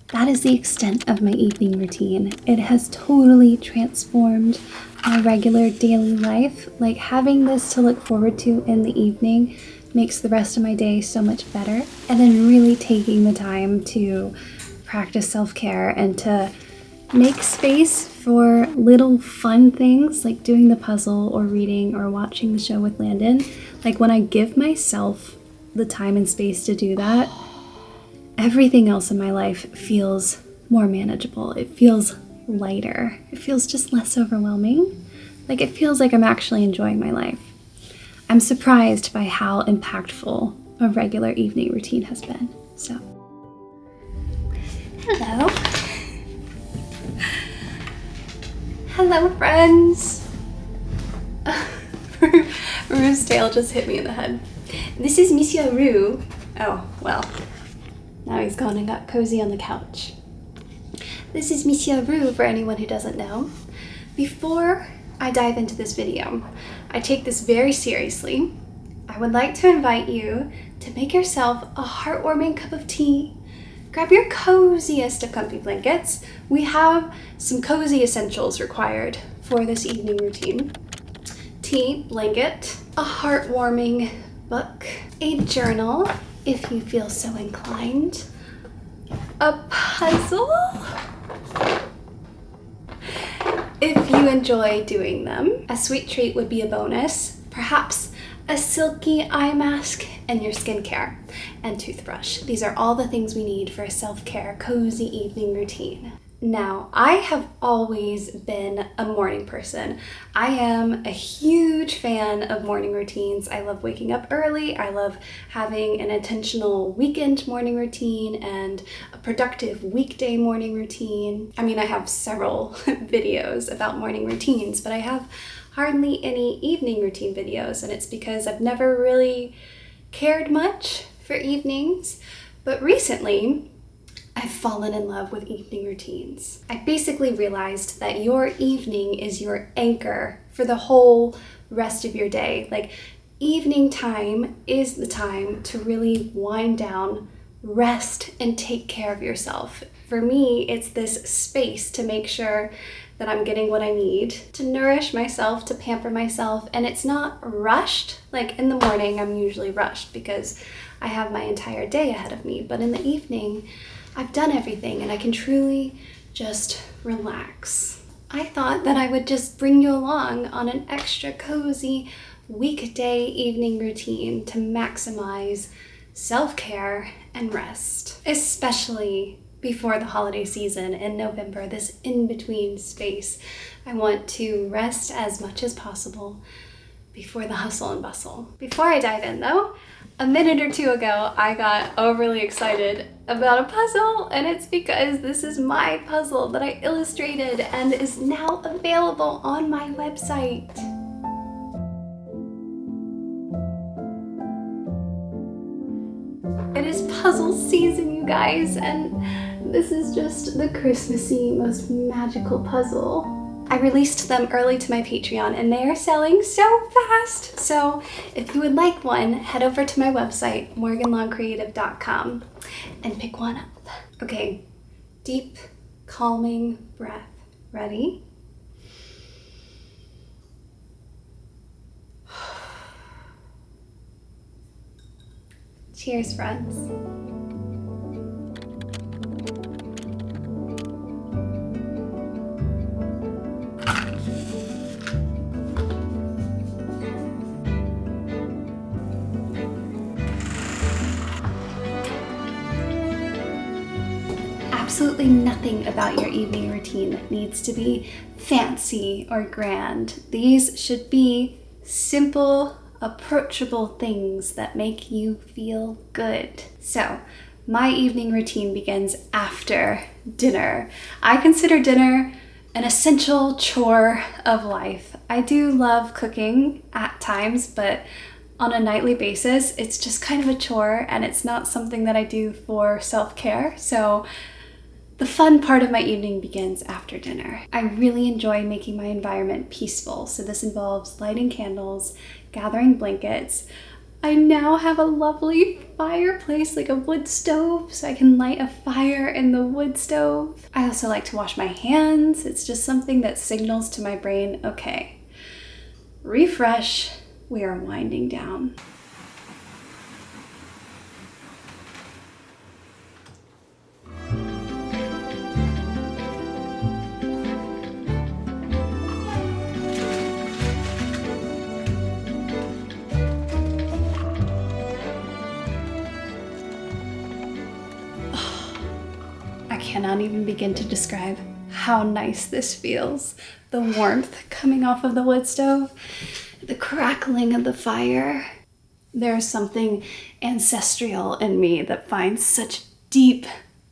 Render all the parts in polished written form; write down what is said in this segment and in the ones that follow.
that is the extent of my evening routine. It has totally transformed my regular daily life. Like, having this to look forward to in the evening makes the rest of my day so much better. And then really taking the time to practice self-care and to make space for little fun things like doing the puzzle or reading or watching the show with Landon. Like, when I give myself the time and space to do that, everything else in my life feels more manageable. It feels lighter. It feels just less overwhelming. Like, it feels like I'm actually enjoying my life. I'm surprised by how impactful a regular evening routine has been. So, hello. Hello, friends. Rue's tail just hit me in the head. This is Monsieur Rue. Oh, well, now he's gone and got cozy on the couch. This is Monsieur Rue, for anyone who doesn't know. Before I dive into this video, I take this very seriously. I would like to invite you to make yourself a heartwarming cup of tea. Grab your coziest of comfy blankets. We have some cozy essentials required for this evening routine. Tea, blanket, a heartwarming book, a journal, if you feel so inclined, a puzzle, if you enjoy doing them. A sweet treat would be a bonus, perhaps a silky eye mask, and your skincare and toothbrush. These are all the things we need for a self-care, cozy evening routine. Now, I have always been a morning person. I am a huge fan of morning routines. I love waking up early. I love having an intentional weekend morning routine and a productive weekday morning routine. I mean, I have several videos about morning routines, but I have hardly any evening routine videos, and it's because I've never really cared much for evenings. But recently, I've fallen in love with evening routines. I basically realized that your evening is your anchor for the whole rest of your day. Like, evening time is the time to really wind down, rest, and take care of yourself. For me, it's this space to make sure that I'm getting what I need to nourish myself, to pamper myself, and it's not rushed. Like, in the morning, I'm usually rushed because I have my entire day ahead of me, but in the evening, I've done everything and I can truly just relax. I thought that I would just bring you along on an extra cozy weekday evening routine to maximize self-care and rest, especially before the holiday season in November, this in-between space. I want to rest as much as possible before the hustle and bustle. Before I dive in though, a minute or two ago, I got overly excited about a puzzle, and it's because this is my puzzle that I illustrated and is now available on my website. It is puzzle season, you guys, and this is just the Christmassy, most magical puzzle. I released them early to my Patreon and they are selling so fast. So if you would like one, head over to my website, morganlongcreative.com, and pick one up. Okay, deep, calming breath. Ready? Cheers, friends. Absolutely nothing about your evening routine needs to be fancy or grand. These should be simple, approachable things that make you feel good. So, my evening routine begins after dinner. I consider dinner an essential chore of life. I do love cooking at times, but on a nightly basis, it's just kind of a chore and it's not something that I do for self-care. So the fun part of my evening begins after dinner. I really enjoy making my environment peaceful. So this involves lighting candles, gathering blankets, I now have a lovely fireplace, like a wood stove, so I can light a fire in the wood stove. I also like to wash my hands. It's just something that signals to my brain, okay, refresh, we are winding down. I cannot even begin to describe how nice this feels. The warmth coming off of the wood stove, the crackling of the fire. There's something ancestral in me that finds such deep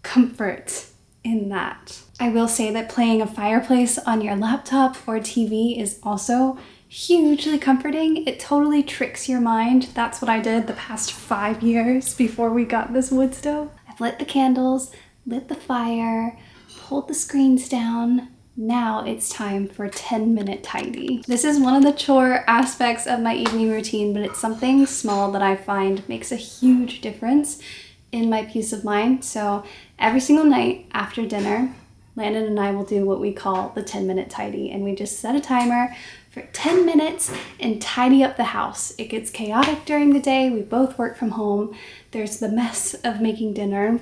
comfort in that. I will say that playing a fireplace on your laptop or TV is also hugely comforting. It totally tricks your mind. That's what I did the past 5 years before we got this wood stove. I've lit the candles, lit the fire, pulled the screens down. Now it's time for 10-minute tidy. This is one of the chore aspects of my evening routine, but it's something small that I find makes a huge difference in my peace of mind. So every single night after dinner, Landon and I will do what we call the 10-minute tidy, and we just set a timer for 10 minutes and tidy up the house. It gets chaotic during the day. We both work from home. There's the mess of making dinner,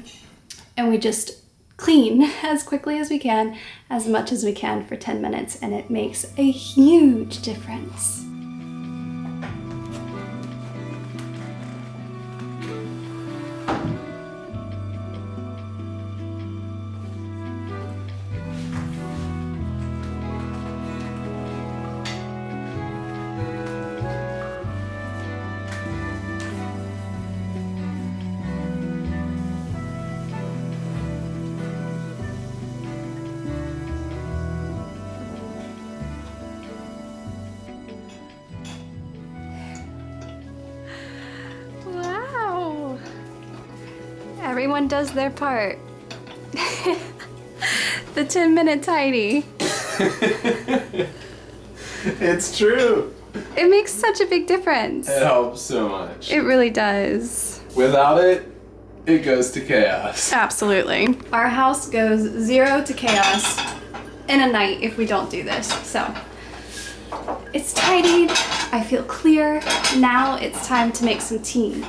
and we just clean as quickly as we can, as much as we can for 10 minutes, and it makes a huge difference. Everyone does their part. The 10-minute tidy. It's true. It makes such a big difference. It helps so much. It really does. Without it, it goes to chaos. Absolutely. Our house goes 0 to chaos in a night if we don't do this. So it's tidied. I feel clear. Now it's time to make some tea.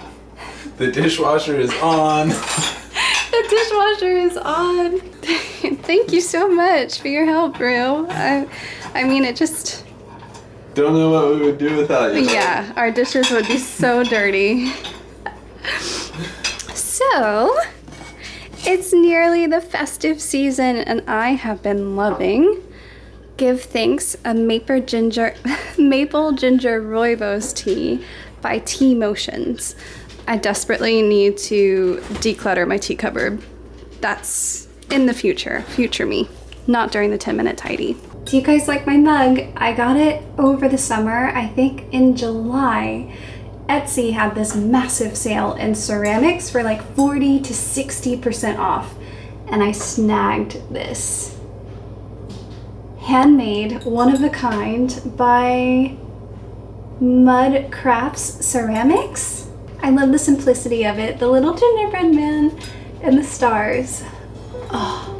The dishwasher is on. The dishwasher is on. Thank you so much for your help, Rue. I mean, it just... Don't know what we would do without you. Yeah, our dishes would be so dirty. So, it's nearly the festive season, and I have been loving Give Thanks, a maple ginger rooibos tea by Tea Motions. I desperately need to declutter my tea cupboard. That's in the future me, not during the 10-minute tidy. Do you guys like my mug? I got it over the summer, I think in July. Etsy had this massive sale in ceramics for like 40 to 60% off, and I snagged this. Handmade, one of a kind, by Mud Crafts Ceramics. I love the simplicity of it, the little gingerbread man and the stars. Oh.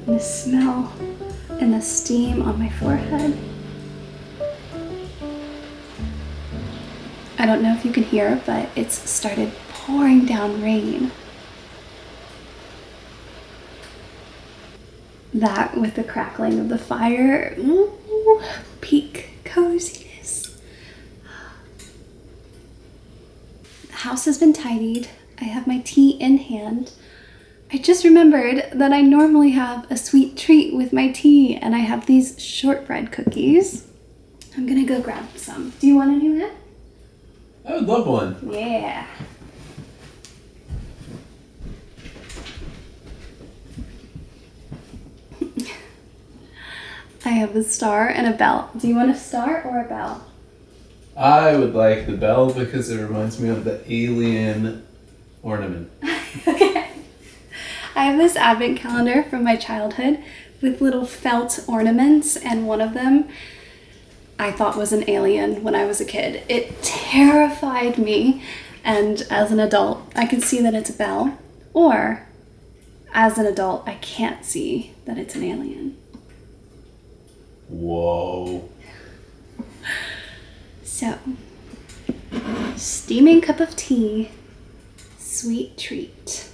The smell and the steam on my forehead. I don't know if you can hear, but it's started pouring down rain. That with the crackling of the fire, ooh, peak coziness. The house has been tidied. I have my tea in hand. I just remembered that I normally have a sweet treat with my tea, and I have these shortbread cookies. I'm gonna go grab some. Do you want any, Lynn? I would love one. Yeah. I have a star and a bell. Do you want a star or a bell? I would like the bell because it reminds me of the alien ornament. Okay. I have this advent calendar from my childhood with little felt ornaments, and one of them I thought was an alien when I was a kid. It terrified me, and as an adult, I can see that it's a bell, or as an adult, I can't see that it's an alien. Whoa. So, steaming cup of tea, sweet treat.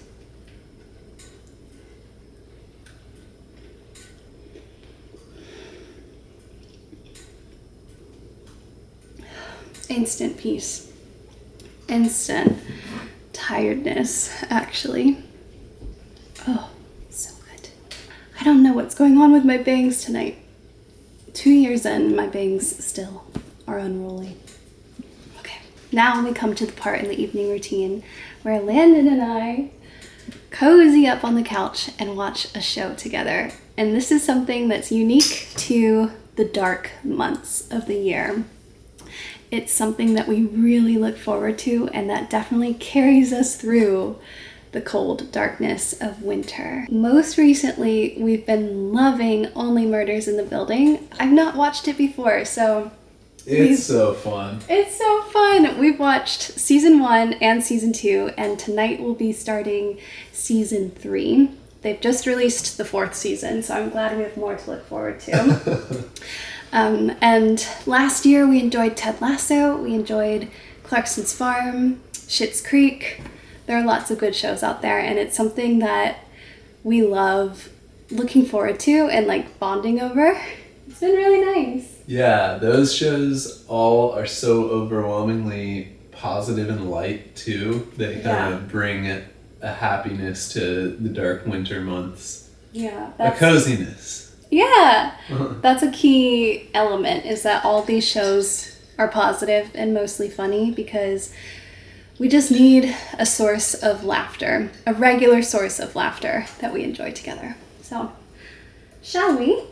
Instant peace. Instant tiredness, actually. Oh, so good. I don't know what's going on with my bangs tonight. 2 years in, my bangs still are unruly. Okay, now we come to the part in the evening routine where Landon and I cozy up on the couch and watch a show together. And this is something that's unique to the dark months of the year. It's something that we really look forward to, and that definitely carries us through the cold darkness of winter. Most recently, we've been loving Only Murders in the Building. I've not watched it before, so It's so fun. it's so fun. We've watched season 1 and season 2, and tonight we'll be starting season 3. They've just released the 4th season, so I'm glad we have more to look forward to. And last year we enjoyed Ted Lasso, we enjoyed Clarkson's Farm, Schitt's Creek. There are lots of good shows out there, and it's something that we love looking forward to and like bonding over. It's been really nice. Yeah, those shows all are so overwhelmingly positive and light too. They kind of bring a happiness to the dark winter months. Yeah. A coziness. Yeah, that's a key element, is that all these shows are positive and mostly funny because we just need a source of laughter, a regular source of laughter that we enjoy together. So, shall we?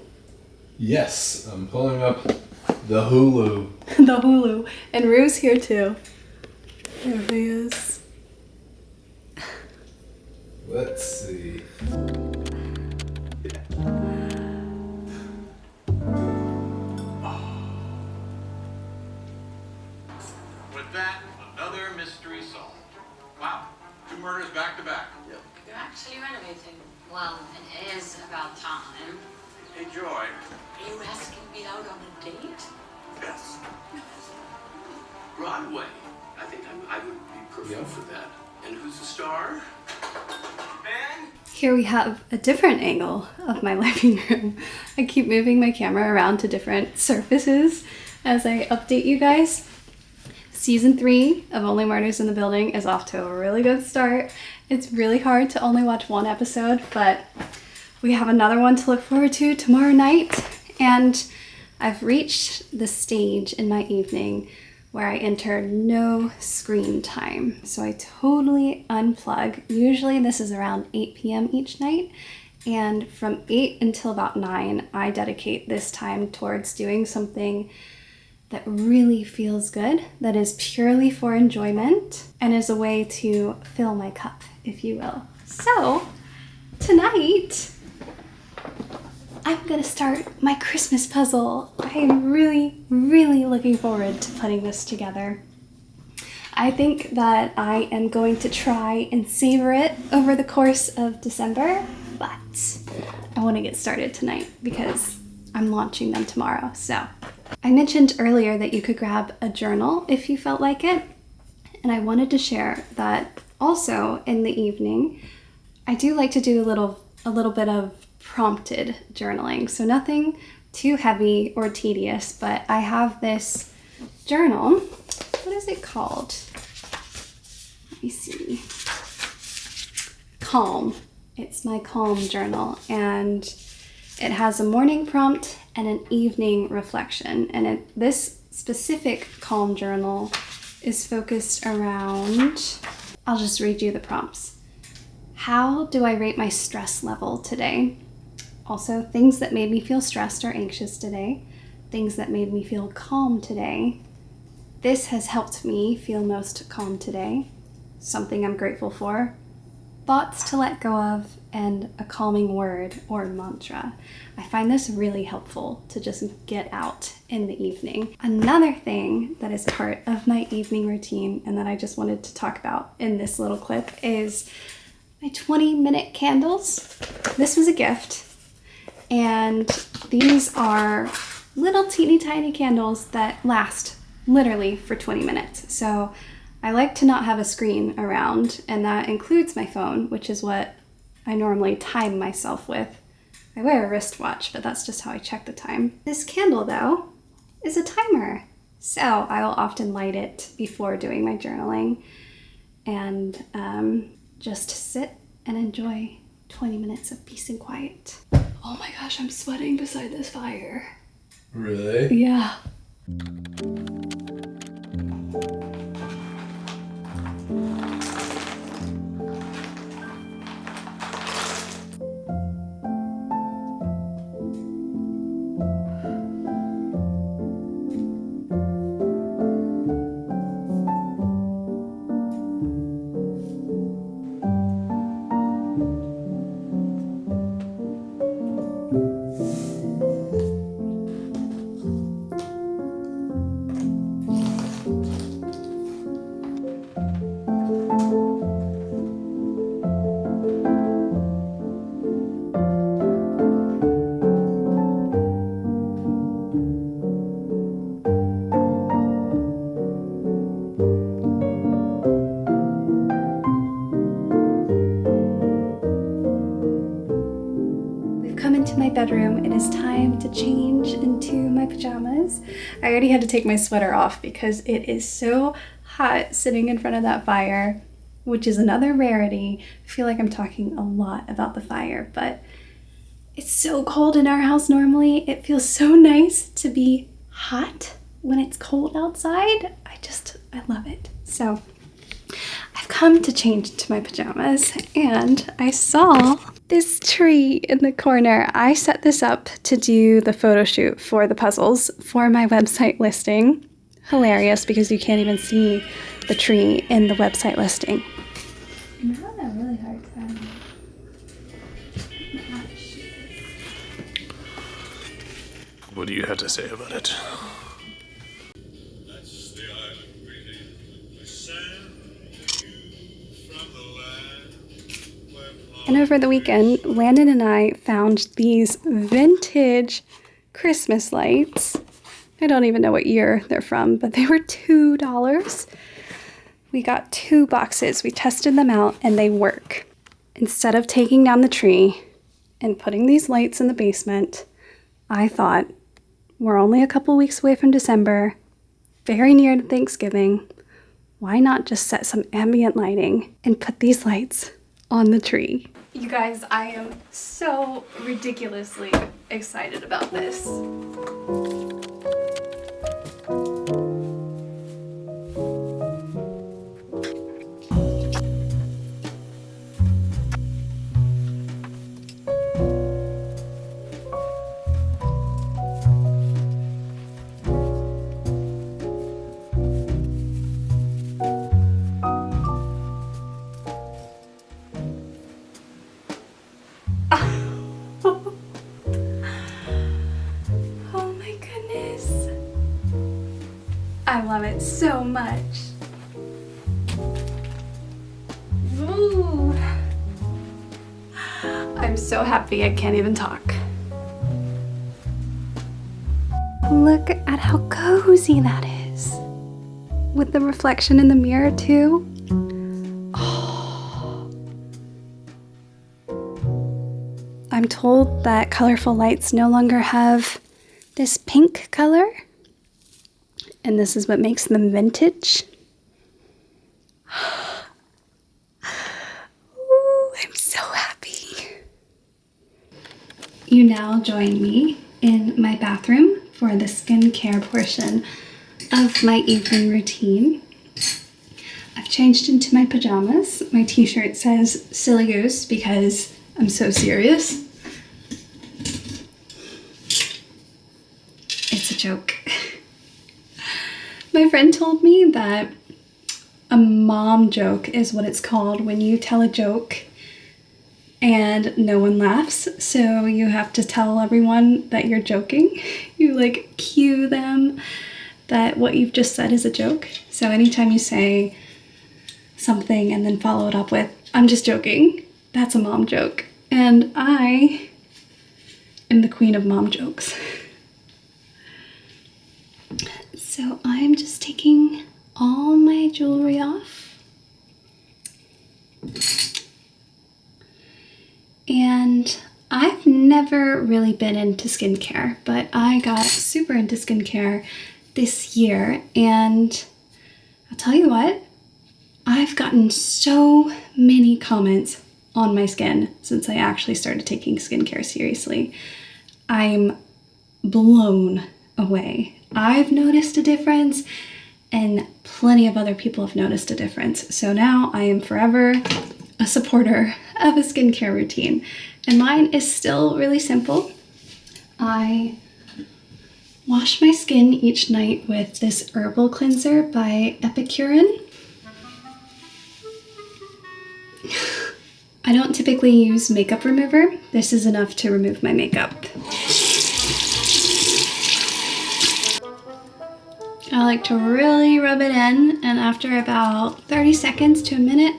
Yes, I'm pulling up the Hulu. The Hulu. And Rue's here too. There he is. Let's see. With that, another mystery solved. Wow, 2 murders back to back. You're actually renovating. Well, it is about time. Hey, Joy. Are you asking me out on a date? Yes. Broadway. I think I would be perfect for that. And who's the star? Ben? Here we have a different angle of my living room. I keep moving my camera around to different surfaces as I update you guys. Season 3 of Only Murders in the Building is off to a really good start. It's really hard to only watch one episode, but we have another one to look forward to tomorrow night. And I've reached the stage in my evening where I enter no screen time. So I totally unplug. Usually this is around 8 p.m. each night. And from 8 until about 9, I dedicate this time towards doing something that really feels good, that is purely for enjoyment, and is a way to fill my cup, if you will. So, tonight, I'm gonna start my Christmas puzzle. I am really, really looking forward to putting this together. I think that I am going to try and savor it over the course of December, but I want to get started tonight because I'm launching them tomorrow. So I mentioned earlier that you could grab a journal if you felt like it, and I wanted to share that also in the evening I do like to do a little bit of prompted journaling. So nothing too heavy or tedious, but I have this journal. What is it called? Let me see. Calm. It's my Calm journal, and It has a morning prompt and an evening reflection. And this specific calm journal is focused around, I'll just read you the prompts. How do I rate my stress level today? Also, things that made me feel stressed or anxious today. Things that made me feel calm today. This has helped me feel most calm today. Something I'm grateful for. Thoughts to let go of, and a calming word or mantra. I find this really helpful to just get out in the evening. Another thing that is part of my evening routine and that I just wanted to talk about in this little clip is my 20-minute candles. This was a gift, and these are little teeny tiny candles that last literally for 20 minutes. So I like to not have a screen around, and that includes my phone, which is what I normally time myself with. I wear a wristwatch, but that's just how I check the time. This candle, though, is a timer. So I will often light it before doing my journaling and just sit and enjoy 20 minutes of peace and quiet. Oh my gosh, I'm sweating beside this fire. Really? Yeah. Come into my bedroom. It is time to change into my pajamas. I already had to take my sweater off because it is so hot sitting in front of that fire, which is another rarity. I feel like I'm talking a lot about the fire, but it's so cold in our house normally. It feels so nice to be hot when it's cold outside. I love it. So I've come to change into my pajamas, and I saw this tree in the corner. I set this up to do the photo shoot for the puzzles for my website listing. Hilarious because you can't even see the tree in the website listing. I'm having a really hard time. What do you have to say about it? That's the island greeting. We send you from the land where And over the weekend, Landon and I found these vintage Christmas lights. I don't even know what year they're from, but they were $2. We got 2 boxes. We tested them out and they work. Instead of taking down the tree and putting these lights in the basement, I thought, we're only a couple weeks away from December, very near to Thanksgiving. Why not just set some ambient lighting and put these lights on the tree? You guys, I am so ridiculously excited about this. Oh my goodness. I love it so much. Ooh. I'm so happy I can't even talk. Look at how cozy that is. With the reflection in the mirror too. I'm told that colorful lights no longer have this pink color, and this is what makes them vintage. Ooh, I'm so happy. you now join me in my bathroom for the skincare portion of my evening routine. I've changed into my pajamas. My t-shirt says Silly Goose because I'm so serious. It's a joke. My friend told me that a mom joke is what it's called when you tell a joke and no one laughs, so you have to tell everyone that you're joking. You like cue them that what you've just said is a joke. So anytime you say something and then follow it up with, I'm just joking, that's a mom joke. And I am the queen of mom jokes. So I'm just taking all my jewelry off. And I've never really been into skincare, but I got super into skincare this year, and I'll tell you what, I've gotten so many comments on my skin since I actually started taking skincare seriously. I'm blown away. I've noticed a difference, and plenty of other people have noticed a difference. So now I am forever a supporter of a skincare routine. And mine is still really simple. I wash my skin each night with this herbal cleanser by Epicurean. I don't typically use makeup remover. This is enough to remove my makeup. I like to really rub it in, and after about 30 seconds to a minute,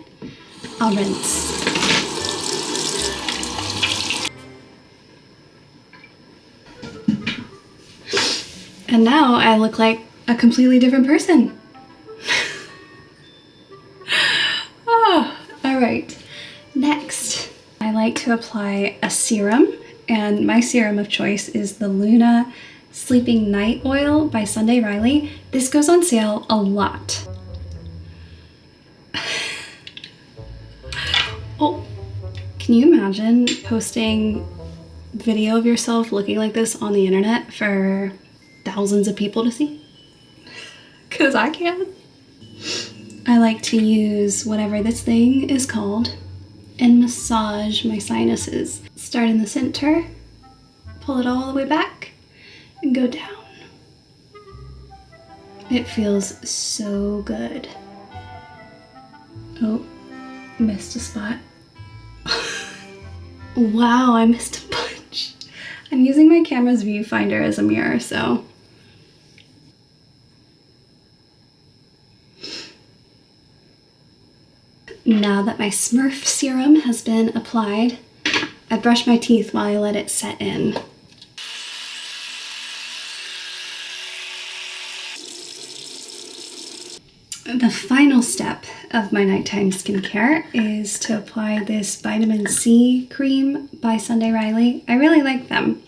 I'll rinse. And now I look like a completely different person. Oh, all right. Next, I like to apply a serum, and my serum of choice is the Luna Sleeping Night Oil by Sunday Riley. This goes on sale a lot. Oh, can you imagine posting video of yourself looking like this on the internet for thousands of people to see? Because I can. I like to use whatever this thing is called and massage my sinuses. Start in the center, pull it all the way back, and go down. It feels so good. Oh, missed a spot. Wow, I missed a bunch. I'm using my camera's viewfinder as a mirror, so. Now that my Smurf serum has been applied, I brush my teeth while I let it set in. The final step of my nighttime skincare is to apply this vitamin C cream by Sunday Riley. I really like them.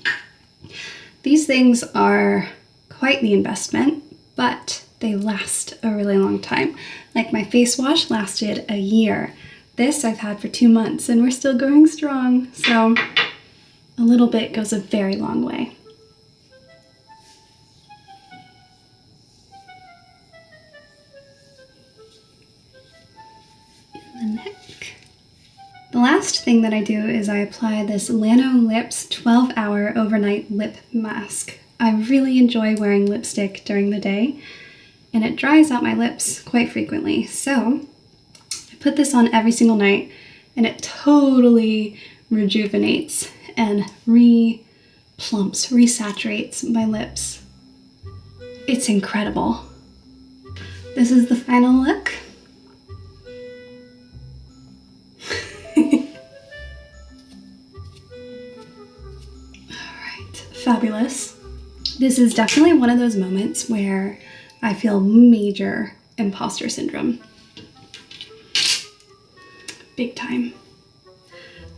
These things are quite the investment, but they last a really long time. Like my face wash lasted a year. This I've had for 2 months and we're still going strong. So a little bit goes a very long way. The neck. The last thing that I do is I apply this Lano Lips 12-hour overnight lip mask. I really enjoy wearing lipstick during the day, and it dries out my lips quite frequently. So I put this on every single night, and it totally rejuvenates and re-plumps, resaturates my lips. It's incredible. This is the final look. Fabulous. This is definitely one of those moments where I feel major imposter syndrome. Big time.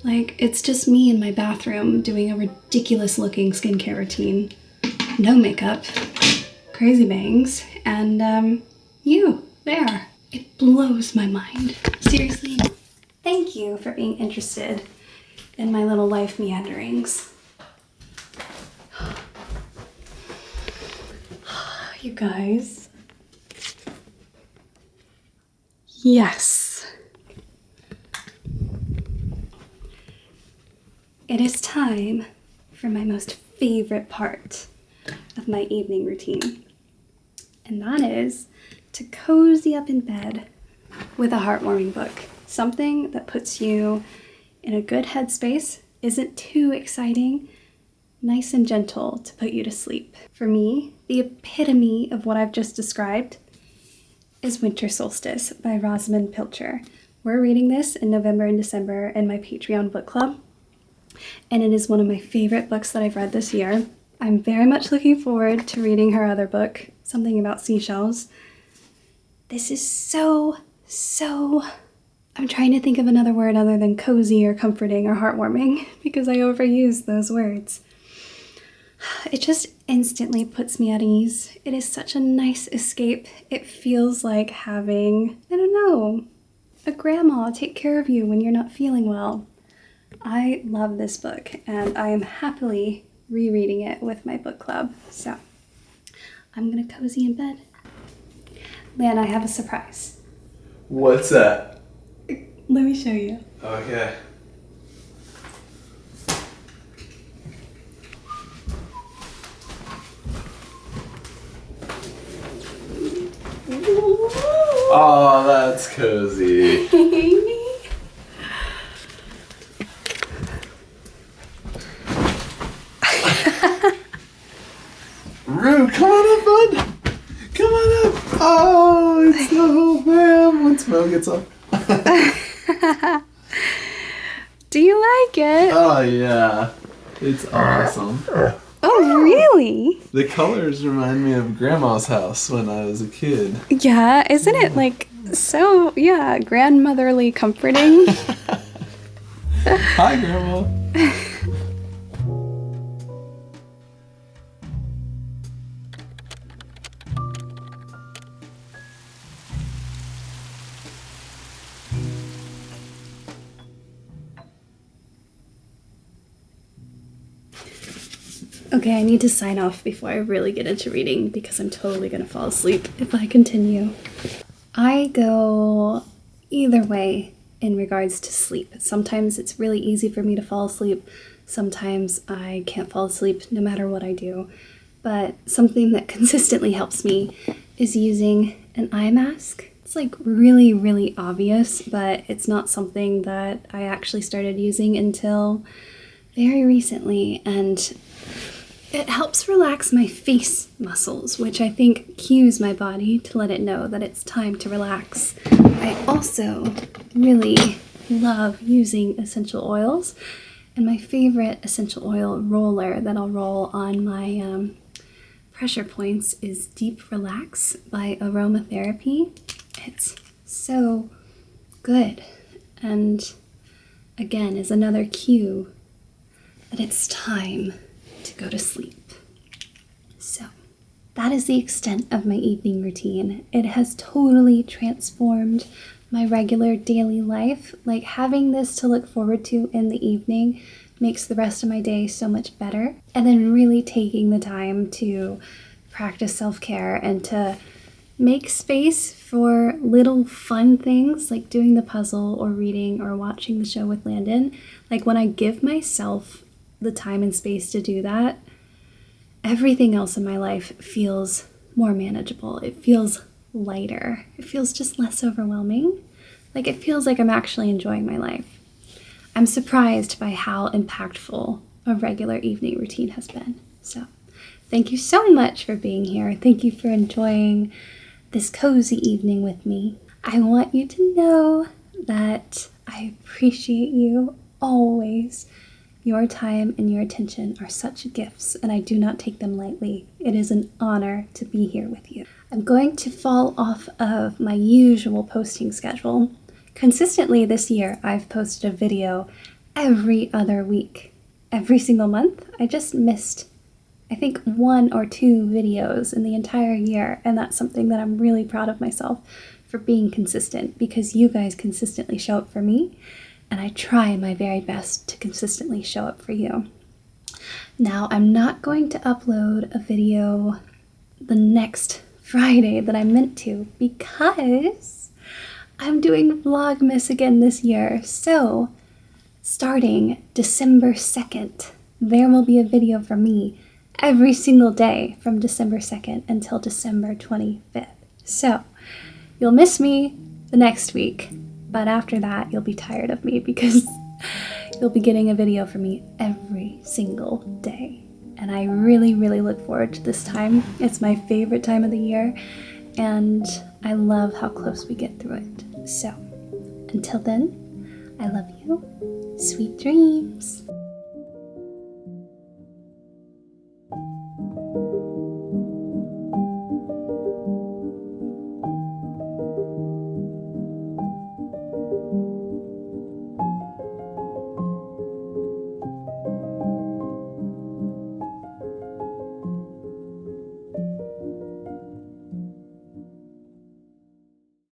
Like, it's just me in my bathroom doing a ridiculous looking skincare routine. No makeup, crazy bangs, and you there. It blows my mind. Seriously, thank you for being interested in my little life meanderings. You guys. Yes. It is time for my most favorite part of my evening routine. And that is to cozy up in bed with a heartwarming book. Something that puts you in a good headspace, isn't too exciting, nice and gentle to put you to sleep. For me, the epitome of what I've just described is Winter Solstice by Rosamund Pilcher. We're reading this in November and December in my Patreon book club, and it is one of my favorite books that I've read this year. I'm very much looking forward to reading her other book, Something About Seashells. This is so, I'm trying to think of another word other than cozy or comforting or heartwarming because I overuse those words. It just instantly puts me at ease. It is such a nice escape. It feels like having, I don't know, a grandma take care of you when you're not feeling well. I love this book and I am happily rereading it with my book club. So I'm gonna cozy in bed. Lan, I have a surprise. What's that? Let me show you. Okay. Oh, that's cozy. Rue, come on up, bud. Come on up. Oh, it's the whole fam. Once Mo gets up. Do you like it? Oh, yeah. It's awesome. Oh, really? The colors remind me of Grandma's house when I was a kid. Yeah, isn't it like so, yeah, grandmotherly comforting? Hi, Grandma. Okay, I need to sign off before I really get into reading because I'm totally gonna fall asleep if I continue. I go either way in regards to sleep. Sometimes it's really easy for me to fall asleep. Sometimes I can't fall asleep no matter what I do. But something that consistently helps me is using an eye mask. It's like really obvious, but it's not something that I actually started using until very recently, and it helps relax my face muscles, which I think cues my body to let it know that it's time to relax. I also really love using essential oils, and my favorite essential oil roller that I'll roll on my pressure points is Deep Relax by Aromatherapy. It's so good, and again is another cue that it's time to go to sleep. So that is the extent of my evening routine. It has totally transformed my regular daily life. Like, having this to look forward to in the evening makes the rest of my day so much better. And then really taking the time to practice self-care and to make space for little fun things like doing the puzzle or reading or watching the show with Landon. Like, when I give myself the time and space to do that, everything else in my life feels more manageable. It feels lighter. It feels just less overwhelming. Like, it feels like I'm actually enjoying my life. I'm surprised by how impactful a regular evening routine has been. So thank you so much for being here. Thank you for enjoying this cozy evening with me. I want you to know that I appreciate you always. Your time and your attention are such gifts, and I do not take them lightly. It is an honor to be here with you. I'm going to fall off of my usual posting schedule. Consistently this year, I've posted a video every other week. Every single month, I just missed, I think, 1 or 2 videos in the entire year, and that's something that I'm really proud of myself for being consistent, because you guys consistently show up for me, and I try my very best to consistently show up for you. Now, I'm not going to upload a video the next Friday that I meant to because I'm doing Vlogmas again this year. So, starting December 2nd, there will be a video from me every single day from December 2nd until December 25th. So, you'll miss me the next week, but after that, you'll be tired of me because you'll be getting a video from me every single day. And I really, really look forward to this time. It's my favorite time of the year, and I love how close we get through it. So, until then, I love you. Sweet dreams.